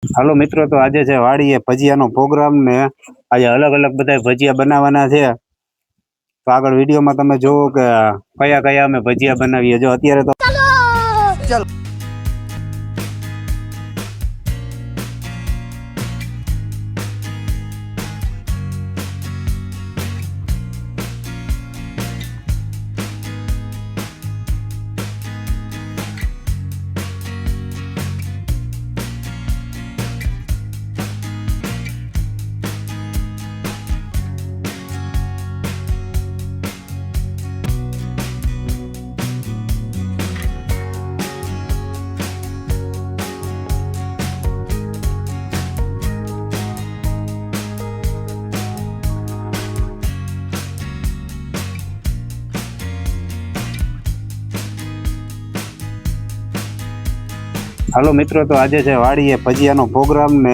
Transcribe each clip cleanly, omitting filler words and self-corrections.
હાલો મિત્રો, તો આજે છે વાડીએ ભજીયાનો પ્રોગ્રામ ને આજે અલગ અલગ બધા ભજીયા બનાવવાના છે. તો આગળ વિડીયોમાં તમે જોવો કે કયા કયા અમે ભજીયા બનાવીએ. જો અત્યારે તો હાલો મિત્રો, તો આજે છે વાડીએ ભજીયાનો પ્રોગ્રામ ને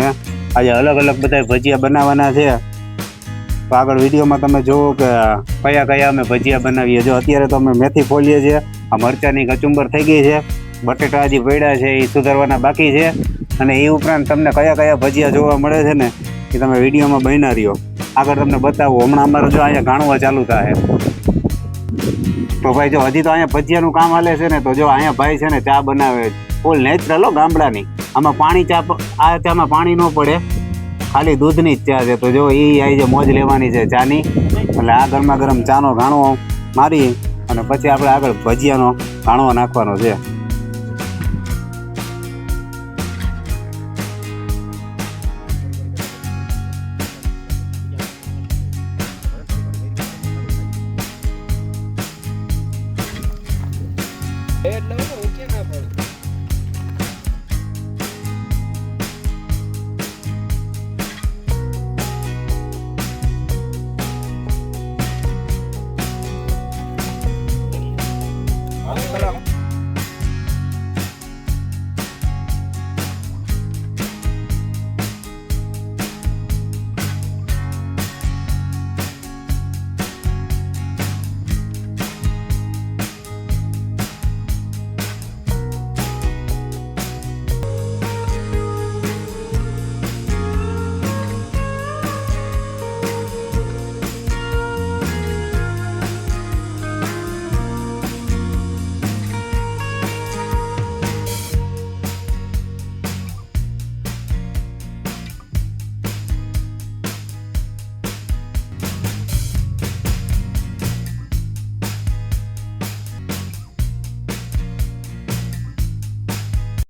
આજે અલગ અલગ બધા ભજીયા બનાવવાના છે. તો આગળ વિડીયોમાં તમે જોવો કે કયા કયા અમે ભજીયા બનાવીએ. જો અત્યારે તો અમે મેથી ફોલીએ છીએ. આ મરચાંની કચુંબર થઈ ગઈ છે, બટેટા હજી પડ્યા છે, એ સુધારવાના બાકી છે. અને એ ઉપરાંત તમને કયા કયા ભજીયા જોવા મળે છે ને એ તમે વિડીયોમાં બન્યા રહ્યો. આગળ તમને બતાવું. હમણાં અમારે જો અહીંયા ઘાણવા ચાલુ થાય. તો ભાઈ જો હજી તો અહીંયા ભજીયાનું કામ હાલે છે ને, તો જો અહીંયા ભાઈ છે ને ચા બનાવે ફૂલ નેચરલ ગામડાની. આમાં પાણી ચા, આ ચામાં પાણી ન પડે, ખાલી દૂધની જ ચા છે. તો જો એ આવી જે મોજ લેવાની છે ચાની. એટલે આ ગરમા ગરમ ચાનો ઘાણો મારી અને પછી આપણે આગળ ભજીયાનો ઘાણો નાખવાનો છે.